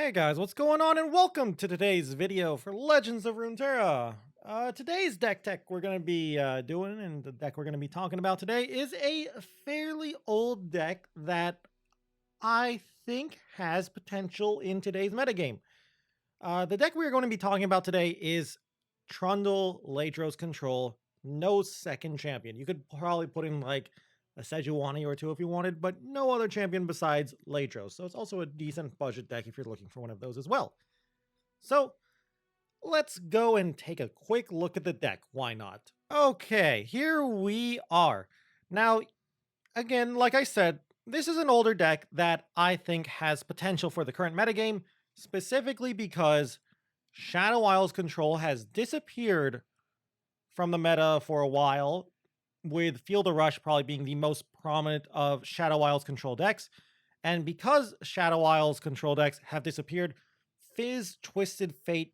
Hey guys, what's going on and welcome to today's video for Legends of Runeterra. Today's deck tech we're going to be doing and the deck we're going to be talking about today is a fairly old deck that I think has potential in today's metagame. The deck we're going to be talking about today is Trundle Ladros Control, no second champion. You could probably put in like a Sejuani or two if you wanted, but no other champion besides Ladros. So it's also a decent budget deck if you're looking for one of those as well. So let's go and take a quick look at the deck. Why not? Okay, here we are. Now, again, like I said, this is an older deck that I think has potential for the current metagame, specifically because Shadow Isles control has disappeared from the meta for a while, with Field of Rush probably being the most prominent of Shadow Isles control decks. And because Shadow Isles control decks have disappeared, Fizz, Twisted Fate,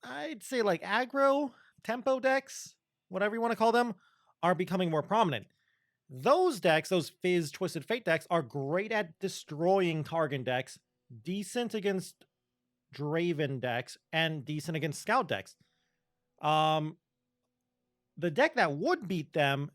I'd say like aggro, tempo decks, whatever you want to call them, are becoming more prominent. Those decks, those Fizz, Twisted Fate decks, are great at destroying target decks, decent against Draven decks, and decent against Scout decks. The deck that would beat them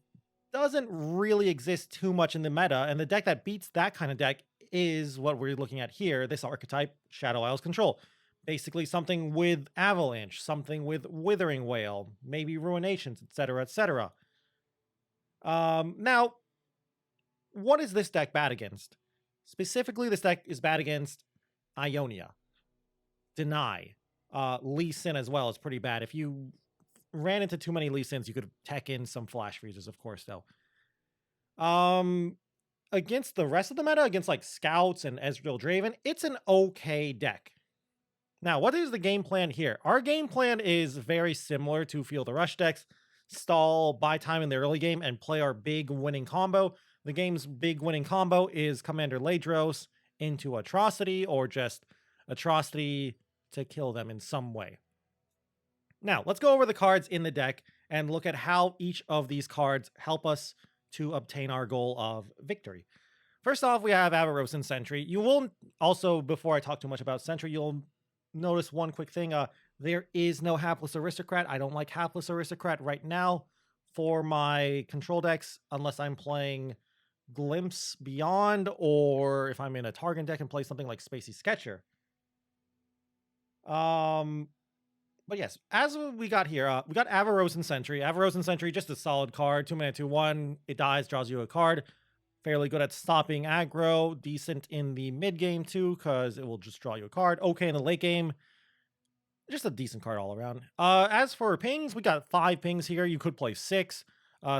doesn't really exist too much in the meta, and the deck that beats that kind of deck is what we're looking at here, this archetype, Shadow Isles Control. Basically something with Avalanche, something with Withering Wail, maybe Ruinations, etc., etc. Now, what is this deck bad against? Specifically, this deck is bad against Ionia, Deny, Lee Sin as well is pretty bad. If you ran into too many Lee Sins, you could tech in some Flash Freezes, of course, though. Against the rest of the meta, against like Scouts and Ezreal Draven, it's an okay deck. Now, what is the game plan here? Our game plan is very similar to Field of Rush decks. Stall, buy time in the early game, and play our big winning combo. The game's big winning combo is Commander Ladros into Atrocity, or just Atrocity to kill them in some way. Now, let's go over the cards in the deck and look at how each of these cards help us to obtain our goal of victory. First off, we have Avarosan Sentry. You will also, before I talk too much about Sentry, you'll notice one quick thing. There is no Hapless Aristocrat. I don't like Hapless Aristocrat right now for my control decks unless I'm playing Glimpse Beyond, or if I'm in a Target deck and play something like Spacey Sketcher. But yes, as we got here, we got Avarosan Sentry. Avarosan Sentry, just a solid card. 2-mana, 2/1. It dies, draws you a card. Fairly good at stopping aggro. Decent in the mid game too, because it will just draw you a card. Okay in the late game. Just a decent card all around. As for pings, we got 5 pings here. You could play 6.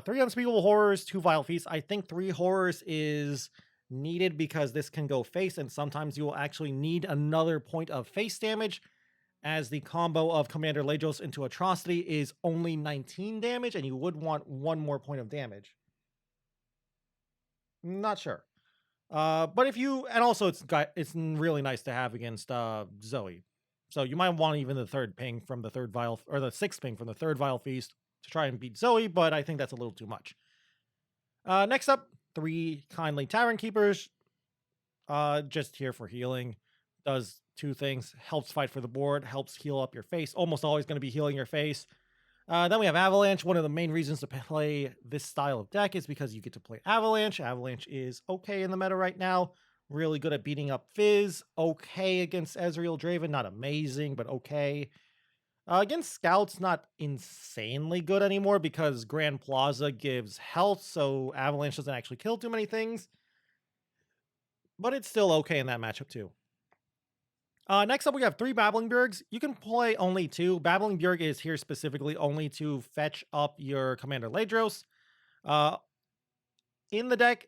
3 Unspeakable Horrors, 2 Vile Feasts. I think 3 Horrors is needed because this can go face, and sometimes you will actually need another point of face damage, as the combo of Commander Ladros into Atrocity is only 19 damage, and you would want 1 more point of damage. Not sure. But if you, and also it's really nice to have against Zoe. So you might want even the 3rd ping from the 3rd Vile, or the 6th ping from the 3rd Vile Feast to try and beat Zoe, but I think that's a little too much. Next up, 3 Kindly Tavern Keepers. Just here for healing. Does 2 things. Helps fight for the board, helps heal up your face. Almost always going to be healing your face. Then we have Avalanche. One of the main reasons to play this style of deck is because you get to play Avalanche. Avalanche is okay in the meta right now. Really good at beating up Fizz. Okay against Ezreal Draven. Not amazing, but okay. Against Scouts, not insanely good anymore because Grand Plaza gives health, so Avalanche doesn't actually kill too many things. But it's still okay in that matchup too. Next up, we have 3 Babbling Bjergs. You can play only 2. Babbling Bjerg is here specifically only to fetch up your Commander Ladros. In the deck,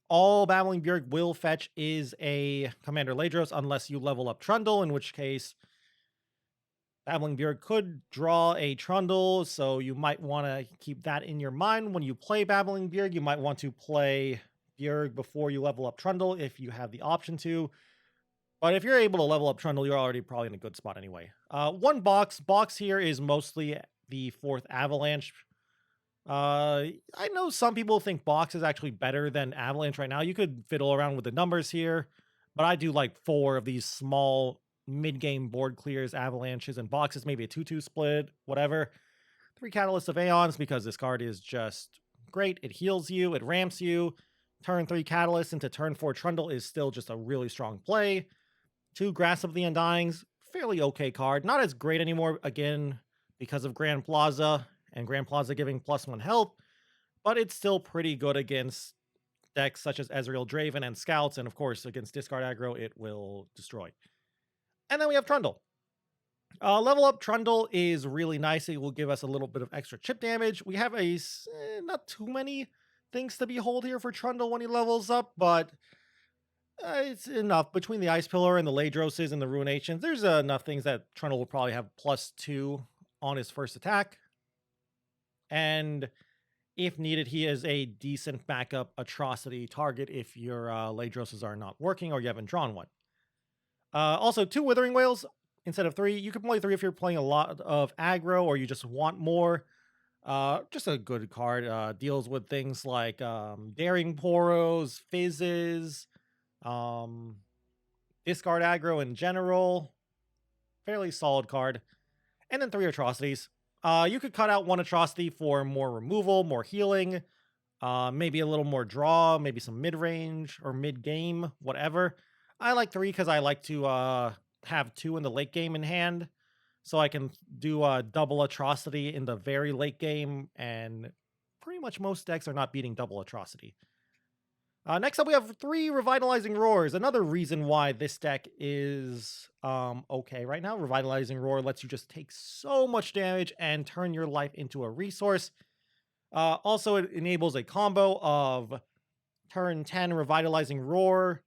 all Babbling Bjerg will fetch is a Commander Ladros unless you level up Trundle, in which case Babbling Bjerg could draw a Trundle, so you might want to keep that in your mind when you play Babbling Bjerg. You might want to play Bjerg before you level up Trundle if you have the option to. But if you're able to level up Trundle, you're already probably in a good spot anyway. 1 box. Box here is mostly the 4th Avalanche. I know some people think box is actually better than Avalanche right now. You could fiddle around with the numbers here. But I do like 4 of these small mid-game board clears, avalanches, and boxes, maybe a 2-2 split, whatever. 3 Catalysts of Aeons because this card is just great. It heals you, it ramps you. Turn 3 Catalyst into turn 4 Trundle is still just a really strong play. 2 Grasp of the Undyings, fairly okay card. Not as great anymore, again, because of Grand Plaza, and Grand Plaza giving +1 health, but it's still pretty good against decks such as Ezreal Draven and Scouts, and of course, against discard aggro, it will destroy. And then we have Trundle. Level up Trundle is really nice. It will give us a little bit of extra chip damage. We have not too many things to behold here for Trundle when he levels up, but it's enough. Between the Ice Pillar and the Ladroses and the Ruinations, there's enough things that Trundle will probably have +2 on his first attack. And if needed, he is a decent backup atrocity target if your Ladroses are not working or you haven't drawn one. Also, 2 Withering Wails instead of 3. You can play 3 if you're playing a lot of aggro or you just want more. Just a good card. Deals with things like Daring Poros, Fizzes, discard aggro in general. Fairly solid card. And then 3 Atrocities. You could cut out 1 Atrocity for more removal, more healing, maybe a little more draw, maybe some mid-range or mid-game, whatever. I like 3 because I like to have 2 in the late game in hand. So I can do a double Atrocity in the very late game, and pretty much most decks are not beating double Atrocity. Next up, we have 3 Revitalizing Roars. Another reason why this deck is okay right now. Revitalizing Roar lets you just take so much damage and turn your life into a resource. Also, it enables a combo of turn 10 Revitalizing Roar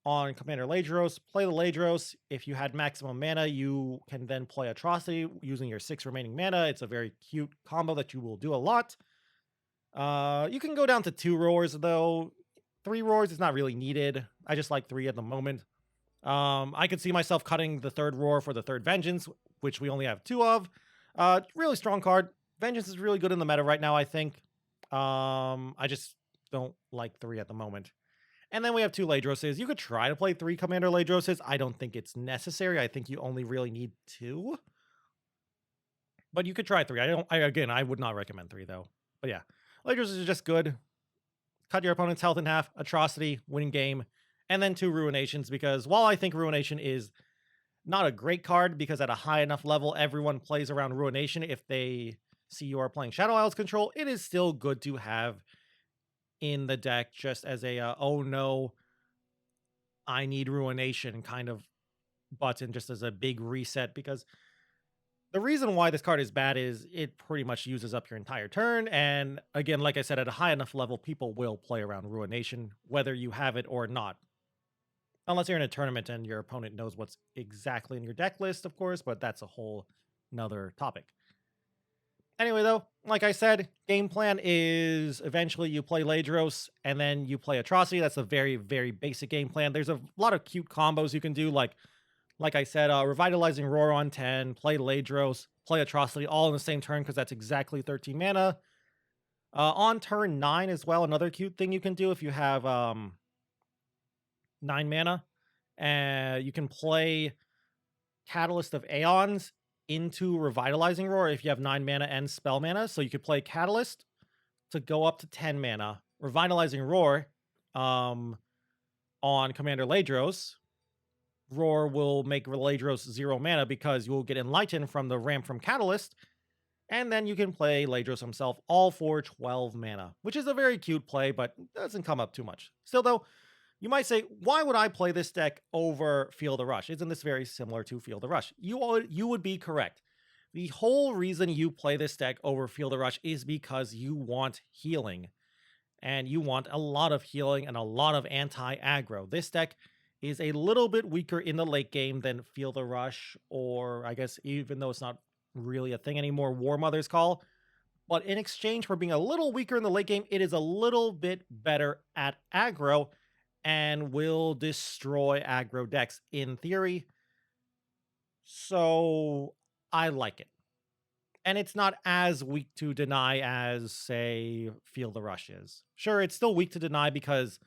on Commander Ladros. Play the Ladros. If you had maximum mana, you can then play Atrocity using your 6 remaining mana. It's a very cute combo that you will do a lot. You can go down to 2 Roars, though. 3 Roars is not really needed. I just like 3 at the moment. I could see myself cutting the 3rd Roar for the 3rd Vengeance, which we only have 2 of. Really strong card. Vengeance is really good in the meta right now, I think. I just don't like 3 at the moment. And then we have 2 Ladroses. You could try to play 3 Commander Ladroses. I don't think it's necessary. I think you only really need 2. But you could try 3. I would not recommend 3, though. But yeah, Ladroses is just good. Cut your opponent's health in half, Atrocity, win game, and then 2 Ruinations, because while I think Ruination is not a great card, because at a high enough level, everyone plays around Ruination if they see you are playing Shadow Isles control, it is still good to have in the deck just as a, oh no, I need Ruination kind of button, just as a big reset, because the reason why this card is bad is it pretty much uses up your entire turn. And again, like I said, at a high enough level, people will play around Ruination, whether you have it or not. Unless you're in a tournament and your opponent knows what's exactly in your deck list, of course, but that's a whole nother topic. Anyway, though, like I said, game plan is eventually you play Ladros and then you play Atrocity. That's a very, very basic game plan. There's a lot of cute combos you can do, like I said, Revitalizing Roar on 10, play Ladros, play Atrocity, all in the same turn because that's exactly 13 mana. On turn 9 as well, another cute thing you can do if you have 9 mana. You can play Catalyst of Aeons into Revitalizing Roar if you have 9 mana and spell mana. So you could play Catalyst to go up to 10 mana, Revitalizing Roar on Commander Ladros. Roar will make Ladros 0 mana because you will get Enlighten from the ramp from Catalyst, and then you can play Ladros himself all for 12 mana, which is a very cute play, but doesn't come up too much. Still, though, you might say, why would I play this deck over Feel the Rush? Isn't this very similar to Feel the Rush? You would be correct. The whole reason you play this deck over Feel the Rush is because you want healing, and you want a lot of healing and a lot of anti-aggro. This deck is a little bit weaker in the late game than Feel the Rush, or I guess even though it's not really a thing anymore, War Mother's Call. But in exchange for being a little weaker in the late game, it is a little bit better at aggro and will destroy aggro decks in theory. So I like it. And it's not as weak to deny as, say, Feel the Rush is. Sure, it's still weak to deny because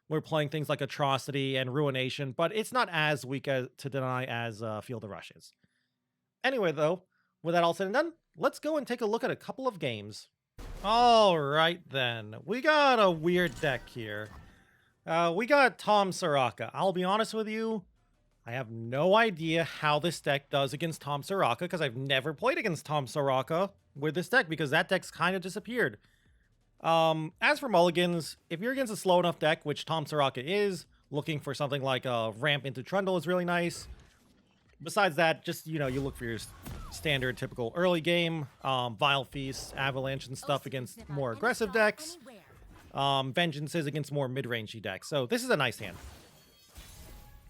we're playing things like Atrocity and Ruination, but it's not as weak to deny as Field of Rush is. Anyway, though, with that all said and done, let's go and take a look at a couple of games. All right, then. We got a weird deck here. We got Tom Soraka. I'll be honest with you, I have no idea how this deck does against Tom Soraka because I've never played against Tom Soraka with this deck because that deck's kind of disappeared. As for mulligans, if you're against a slow enough deck, which Tom Soraka is, looking for something like a ramp into Trundle is really nice. Besides that, just, you know, you look for your standard typical early game, Vile Feast, Avalanche and stuff against more aggressive decks. Vengeances against more mid-rangey decks. So this is a nice hand.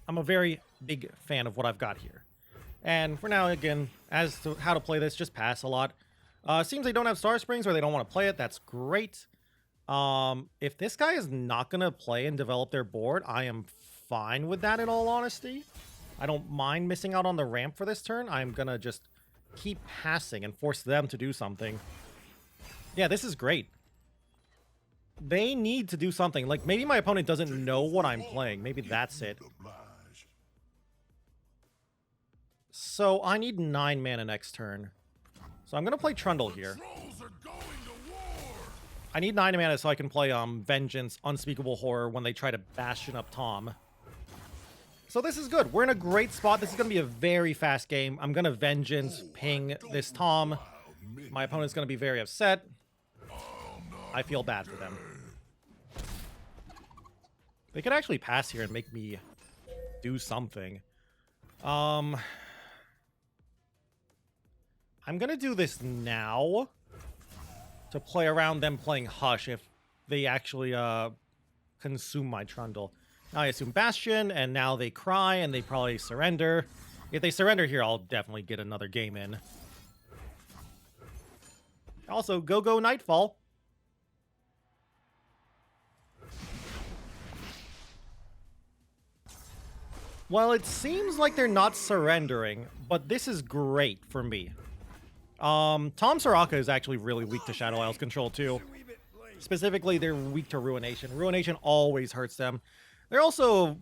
I'm a very big fan of what I've got here. And for now, again, as to how to play this, just pass a lot. Seems they don't have Star Springs or they don't want to play it. That's great. If this guy is not going to play and develop their board, I am fine with that in all honesty. I don't mind missing out on the ramp for this turn. I'm going to just keep passing and force them to do something. Yeah, this is great. They need to do something. Like, maybe my opponent doesn't know what I'm playing. Maybe that's it. So, I need 9 mana next turn. So, I'm going to play Trundle here. I need 9 mana so I can play Vengeance, Unspeakable Horror when they try to Bastion up Tom. So this is good. We're in a great spot. This is going to be a very fast game. I'm going to Vengeance ping this Tom. My opponent's going to be very upset. I feel bad for them. They could actually pass here and make me do something. I'm going to do this now to play around them playing Hush if they actually consume my Trundle. Now I assume Bastion, and now they cry, and they probably surrender. If they surrender here, I'll definitely get another game in. Also, go Nightfall. Well, it seems like they're not surrendering, but this is great for me. Tom Soraka is actually really weak to Shadow Isles control, too. Specifically, they're weak to Ruination. Ruination always hurts them. They're also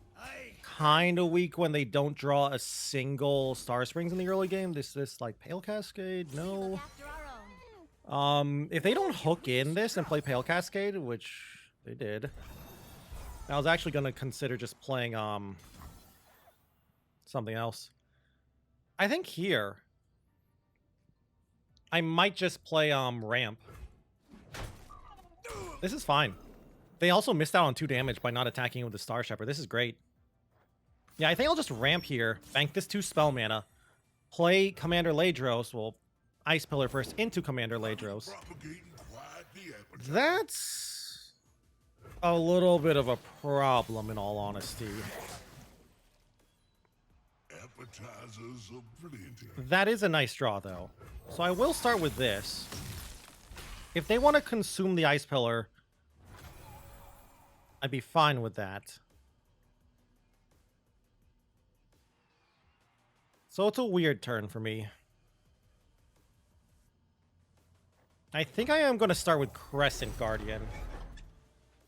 kind of weak when they don't draw a single Star Springs in the early game. This like Pale Cascade? No. If they don't hook in this and play Pale Cascade, which they did, I was actually going to consider just playing something else. I think here I might just play Ramp. This is fine. They also missed out on 2 damage by not attacking with the Star Shepherd. This is great. Yeah, I think I'll just ramp here, bank this 2 spell mana, play Commander Ladros, well, Ice Pillar first into Commander Ladros. That's a little bit of a problem, in all honesty. That is a nice draw, though. So I will start with this. If they want to consume the Ice Pillar, I'd be fine with that. So it's a weird turn for me. I think I am going to start with Crescent Guardian.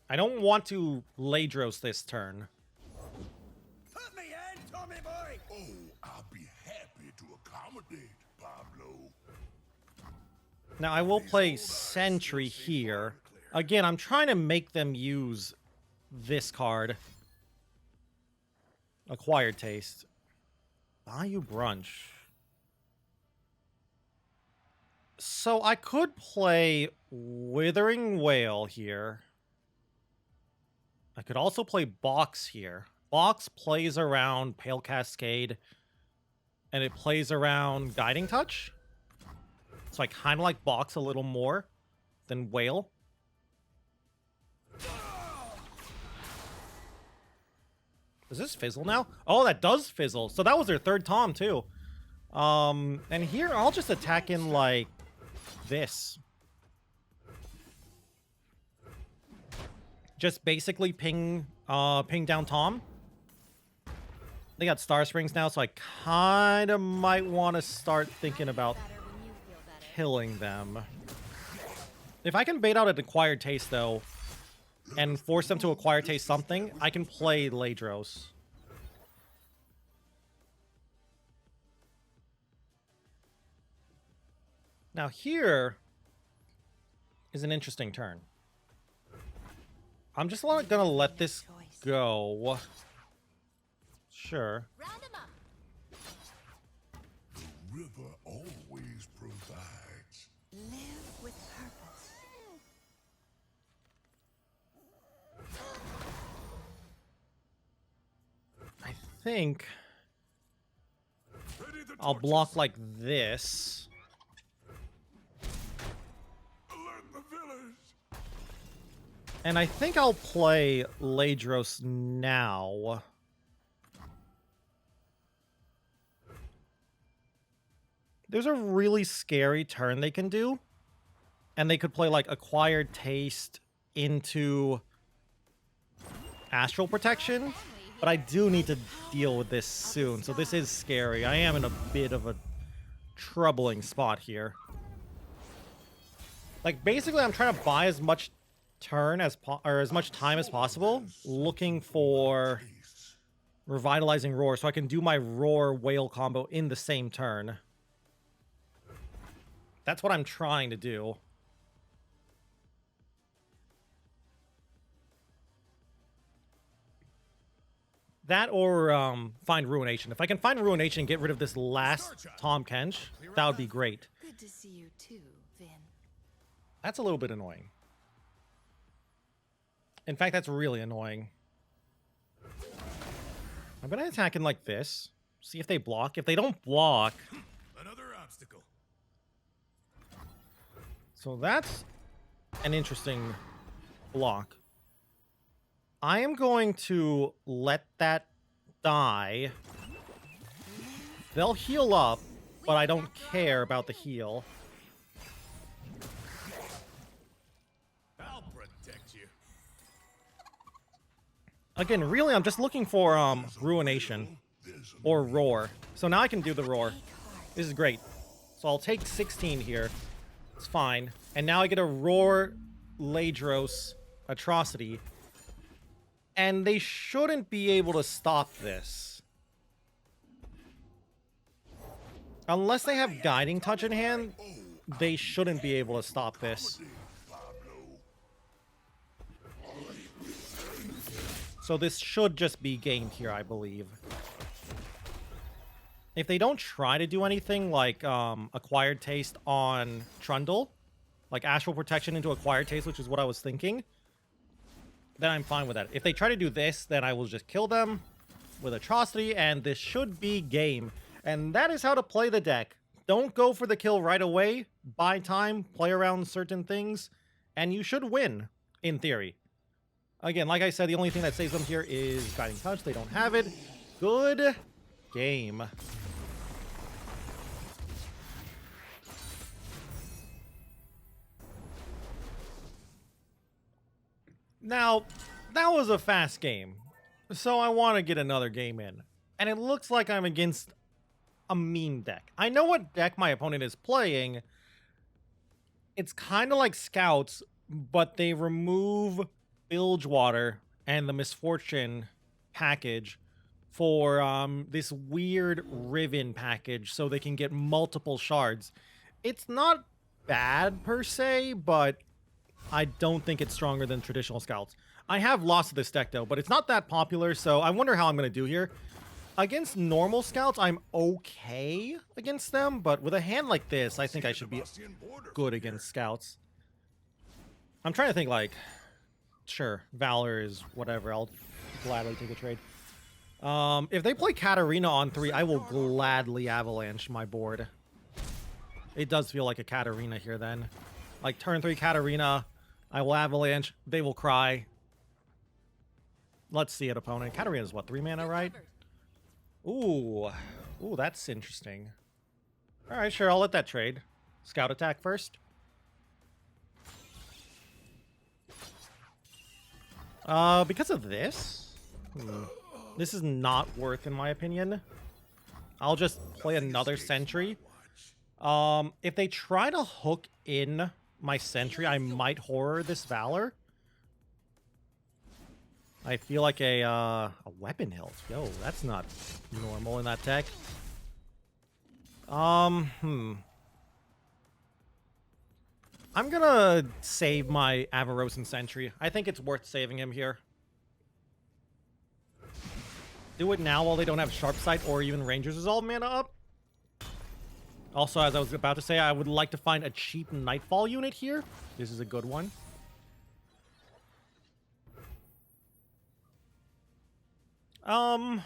I don't want to Ladros this turn. Put me in, Tommy boy! Oh, I'll be happy to accommodate, Pablo. Now I will play Sentry here. Again, I'm trying to make them use this card. Acquired Taste. Bayou Brunch. So I could play Withering Whale here. I could also play Box here. Box plays around Pale Cascade, and it plays around Guiding Touch. So I kind of like Box a little more than Whale. Does this fizzle now? Oh, that does fizzle. So that was their 3rd Tom, too. And here, I'll just attack in, like, this. Just basically ping down Tom. They got Star Springs now, so I kind of might want to start thinking about killing them. If I can bait out an Acquired Taste, though, and force them to acquire taste something, I can play Ladros. Now here is an interesting turn. I'm just gonna let this go. Sure. The river always provides. Live with purpose. I think Ready the I'll torches. block like this. Alert the village. And I think I'll play Ladros now. There's a really scary turn they can do. And they could play like Acquired Taste into Astral Protection. But I do need to deal with this soon. So this is scary. I am in a bit of a troubling spot here. Like basically I'm trying to buy as much turn as as much time as possible, looking for Revitalizing Roar so I can do my Roar Whale combo in the same turn. That's what I'm trying to do. That or find Ruination. If I can find Ruination and get rid of this last Tom Kench, that would be great. Good to see you too, Vin. That's a little bit annoying. In fact, that's really annoying. I'm going to attack in like this. See if they block. If they don't block... Another obstacle. So that's an interesting block. I am going to let that die. They'll heal up, but I don't care about the heal. I'll protect you. Again, really, I'm just looking for Ruination or Roar. So now I can do the Roar. This is great. So I'll take 16 here. It's fine. And now I get a Roar Ladros Atrocity. And they shouldn't be able to stop this. Unless they have Guiding Touch in hand, they shouldn't be able to stop this. So this should just be gamed here, I believe. If they don't try to do anything like Acquired Taste on Trundle, like Astral Protection into Acquired Taste, which is what I was thinking, then I'm fine with that. If they try to do this, then I will just kill them with Atrocity, and this should be game. And that is how to play the deck. Don't go for the kill right away. Buy time, play around certain things, and you should win, in theory. Again, like I said, the only thing that saves them here is Guiding Touch. They don't have it. Good game. Now, that was a fast game, so I want to get another game in. And it looks like I'm against a meme deck. I know what deck my opponent is playing. It's kind of like Scouts, but they remove Bilgewater and the Misfortune package for this weird Riven package so they can get multiple shards. It's not bad per se, but I don't think it's stronger than traditional Scouts. I have lost to this deck though, but it's not that popular, so I wonder how I'm going to do here. Against normal Scouts, I'm okay against them, but with a hand like this, I think I should be good against Scouts. I'm trying to think like, sure, Valor is whatever, I'll gladly take a trade. If they play Katarina on 3, I will gladly Avalanche my board. It does feel like a Katarina here then. Like turn 3 Katarina, I will Avalanche, they will cry. Let's see it, opponent. Katarina is what, 3 mana, right? Ooh. Ooh, that's interesting. Alright, sure, I'll let that trade. Scout attack first. Because of this? This is not worth, in my opinion. I'll just play another Sentry. If they try to hook in my Sentry, I might Horror this Valor. I feel like a weapon hilt. Yo, that's not normal in that deck. I'm gonna save my Avarosan Sentry. I think it's worth saving him here. Do it now while they don't have Sharp Sight or even Ranger's Resolve mana up. Also, as I was about to say, I would like to find a cheap Nightfall unit here. This is a good one. I'll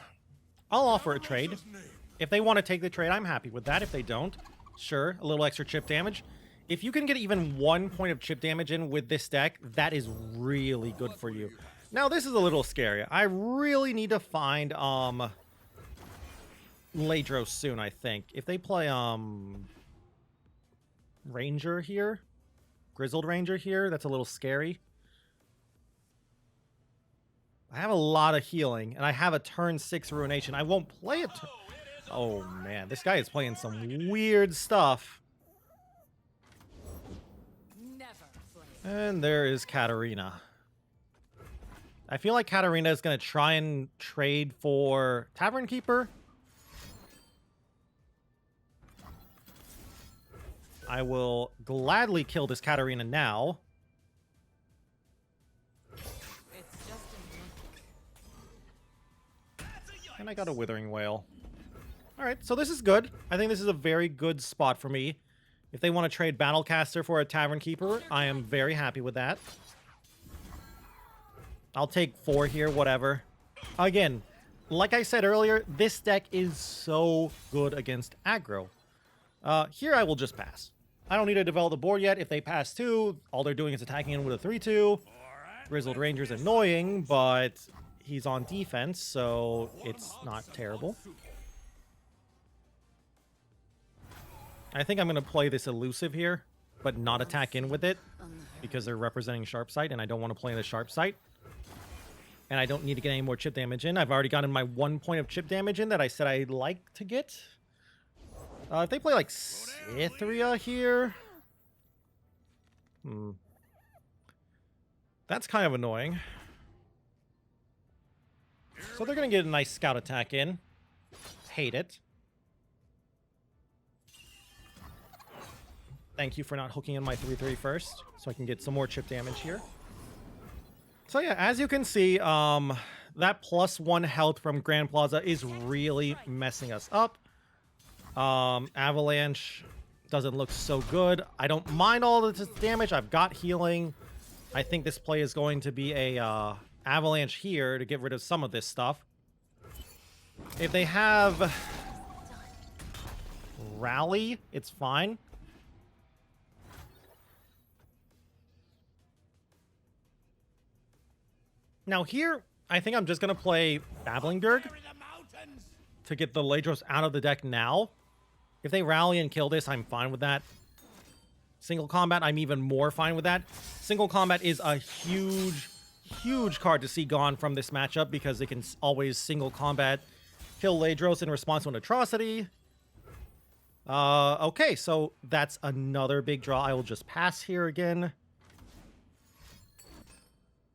offer a trade. If they want to take the trade, I'm happy with that. If they don't, sure, a little extra chip damage. If you can get even 1 point of chip damage in with this deck, that is really good for you. Now, this is a little scary. I really need to find, Ladros soon, I think. If they play, Ranger here, Grizzled Ranger here, that's a little scary. I have a lot of healing, and I have a turn 6 Ruination. I won't play it. Oh, man. This guy is playing some weird stuff. And there is Katarina. I feel like Katarina is going to try and trade for Tavern Keeper. I will gladly kill this Katarina now. And I got a Withering Wail. Alright, so this is good. I think this is a very good spot for me. If they want to trade Battlecaster for a Tavern Keeper, I am very happy with that. I'll take 4 here, whatever. Again, like I said earlier, this deck is so good against aggro. Here I will just pass. I don't need to develop the board yet. If they pass 2, all they're doing is attacking in with a 3-2. Grizzled Ranger's annoying, but he's on defense, so it's not terrible. I think I'm going to play this elusive here, but not attack in with it, because they're representing Sharp Sight, and I don't want to play the Sharp Sight. And I don't need to get any more chip damage in. I've already gotten my 1 point of chip damage in that I said I'd like to get. If they play, like, Cythria here... That's kind of annoying. So they're going to get a nice scout attack in. Hate it. Thank you for not hooking in my 3-3 first, so I can get some more chip damage here. So yeah, as you can see, that +1 health from Grand Plaza is really messing us up. Avalanche doesn't look so good. I don't mind all of this damage. I've got healing. I think this play is going to be a Avalanche here to get rid of some of this stuff. If they have Rally, it's fine. Now here, I think I'm just going to play Babbling Dirge to get the Ladros out of the deck now. If they rally and kill this, I'm fine with that. Single combat, I'm even more fine with that. Single combat is a huge, huge card to see gone from this matchup because they can always single combat kill Ladros in response to an atrocity. Okay, so that's another big draw. I will just pass here again.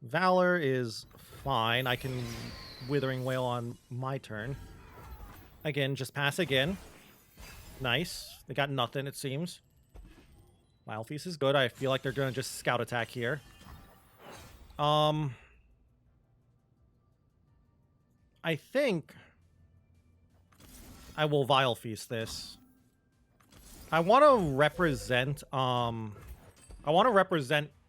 Valor is fine. I can Withering Wail on my turn. Again, just pass again. Nice. They got nothing, it seems. Wild Feast is good. I feel like they're going to just scout attack here. I think I will Vile Feast this. I want to represent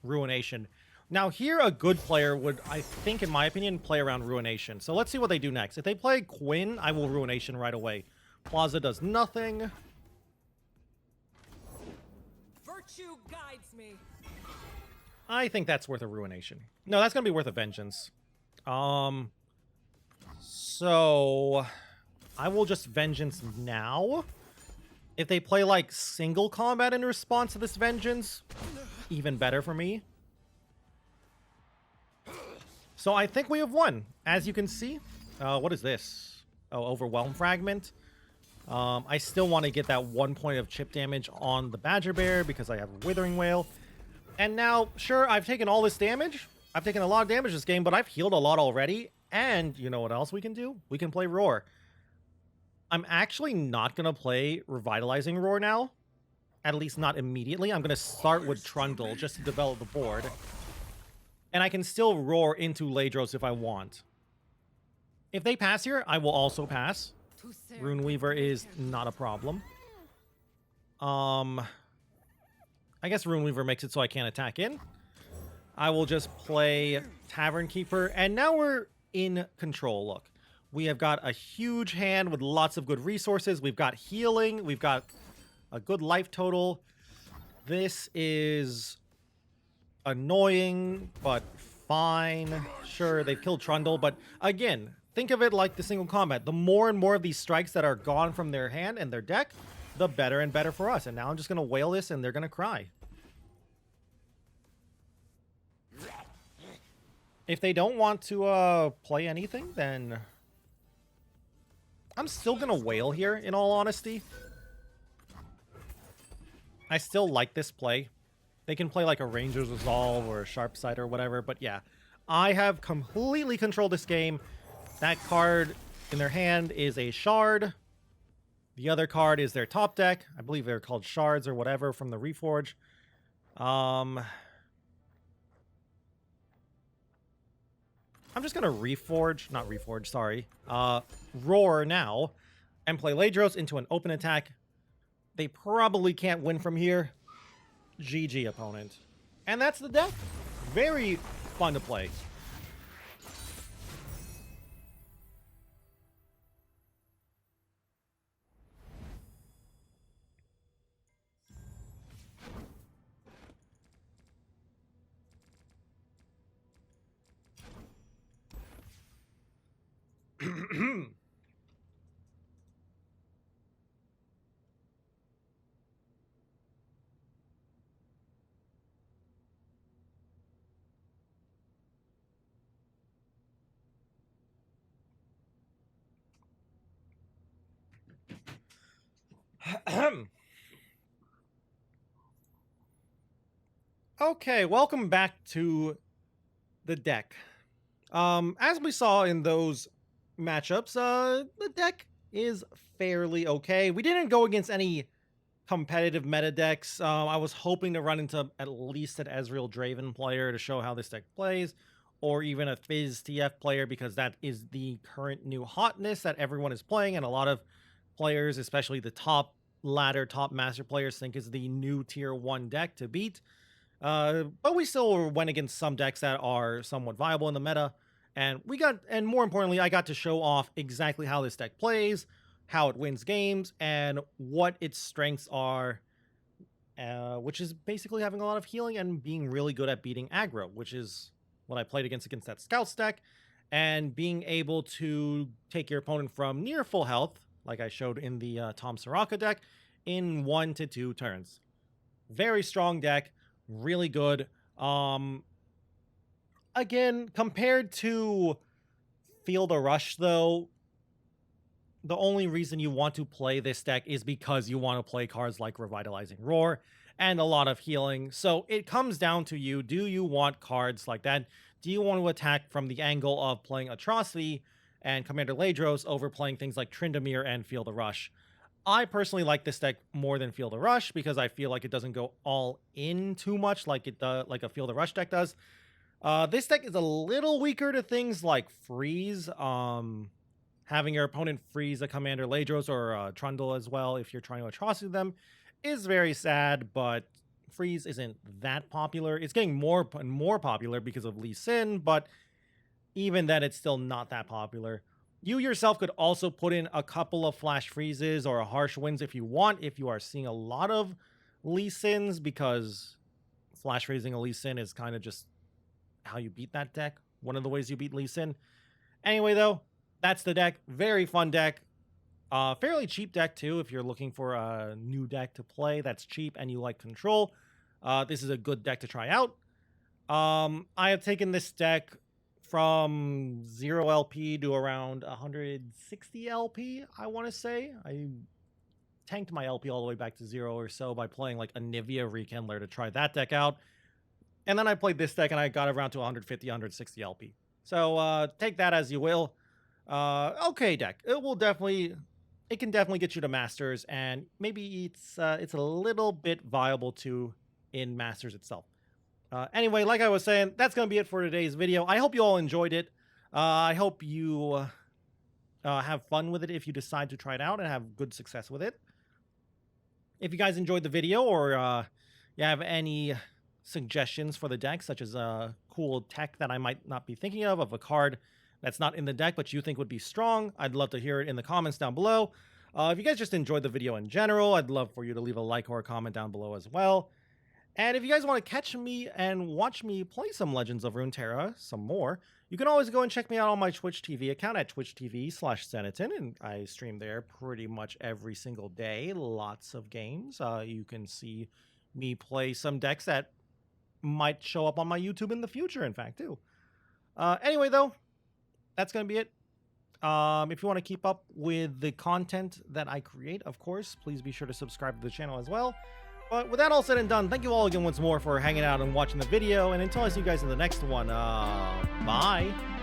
Ruination. Now here, a good player would, I think, in my opinion, play around Ruination. So let's see what they do next. If they play Quinn, I will Ruination right away. Plaza does nothing. Virtue guides me. I think that's worth a Ruination. No, that's going to be worth a Vengeance. So I will just Vengeance now. If they play, like, single combat in response to this Vengeance, even better for me. So I think we have won. As you can see, what is this? Oh, Overwhelm Fragment. I still want to get that 1 point of chip damage on the Badger Bear because I have Withering Wail. And now, sure, I've taken all this damage. I've taken a lot of damage this game, but I've healed a lot already. And you know what else we can do? We can play Roar. I'm actually not going to play Revitalizing Roar now. At least not immediately. I'm going to start with Trundle just to develop the board. And I can still Roar into Ladros if I want. If they pass here, I will also pass. Runeweaver is not a problem. I guess Runeweaver makes it so I can't attack in. I will just play Tavern Keeper. And now we're in control. Look, we have got a huge hand with lots of good resources. We've got healing. We've got a good life total. This is annoying, but fine. Sure, they've killed Trundle, but again, think of it like the single combat. The more and more of these strikes that are gone from their hand and their deck, the better and better for us. And now I'm just going to wail this and they're going to cry. If they don't want to play anything, then I'm still going to wail here, in all honesty. I still like this play. They can play like a Ranger's Resolve or a Sharp Sight or whatever, but yeah. I have completely controlled this game. That card in their hand is a Shard. The other card is their top deck. I believe they're called Shards or whatever from the Reforge. I'm just going to not Reforge, sorry. Roar now and play Ladros into an open attack. They probably can't win from here. GG, opponent. And that's the deck. Very fun to play. Okay, welcome back to the deck. As we saw in those matchups, the deck is fairly okay. We didn't go against any competitive meta decks. I was hoping to run into at least an Ezreal Draven player to show how this deck plays, or even a Fizz TF player, because that is the current new hotness that everyone is playing, and a lot of players, especially the top ladder, top master players, think is the new tier 1 deck to beat. But we still went against some decks that are somewhat viable in the meta, and more importantly, I got to show off exactly how this deck plays, how it wins games, and what its strengths are, which is basically having a lot of healing and being really good at beating aggro, which is what I played against that Scouts deck, and being able to take your opponent from near full health, like I showed in the Tom Soraka deck, in 1 to 2 turns. Very strong deck, really good. Again, compared to Feel the Rush, though, the only reason you want to play this deck is because you want to play cards like Revitalizing Roar and a lot of healing. So it comes down to you. Do you want cards like that? Do you want to attack from the angle of playing Atrocity and Commander Ladros over playing things like Tryndamere and Feel the Rush? I personally like this deck more than Feel the Rush because I feel like it doesn't go all in too much like it does, like a Feel the Rush deck does. This deck is a little weaker to things like Freeze. Having your opponent freeze a Commander Ladros or Trundle as well if you're trying to Atrocity them is very sad, but Freeze isn't that popular. It's getting more and more popular because of Lee Sin, but even then it's still not that popular. You yourself could also put in a couple of Flash Freezes or a Harsh Winds if you want, if you are seeing a lot of Lee Sins, because Flash Freezing a Lee Sin is kind of just how you beat that deck. One of the ways you beat Lee Sin. Anyway, though, that's the deck. Very fun deck. Fairly cheap deck, too, if you're looking for a new deck to play that's cheap and you like control. This is a good deck to try out. I have taken this deck from 0 LP to around 160 LP, I want to say. I tanked my LP all the way back to 0 or so by playing like a Nivea Rekindler to try that deck out. And then I played this deck and I got around to 150, 160 LP. So take that as you will. Okay deck. It can definitely get you to Masters, and maybe it's a little bit viable too in Masters itself. Anyway, like I was saying, that's going to be it for today's video. I hope you all enjoyed it. I hope you have fun with it if you decide to try it out and have good success with it. If you guys enjoyed the video, or you have any suggestions for the deck, such as a cool tech that I might not be thinking of a card that's not in the deck but you think would be strong, I'd love to hear it in the comments down below. If you guys just enjoyed the video in general, I'd love for you to leave a like or a comment down below as well. And if you guys want to catch me and watch me play some Legends of Runeterra, some more, you can always go and check me out on my Twitch TV account at twitch.tv/Zenaton, and I stream there pretty much every single day. Lots of games. You can see me play some decks that might show up on my YouTube in the future, in fact, too. Anyway, though, that's going to be it. If you want to keep up with the content that I create, of course, please be sure to subscribe to the channel as well. But with that all said and done, thank you all again once more for hanging out and watching the video. And until I see you guys in the next one, bye.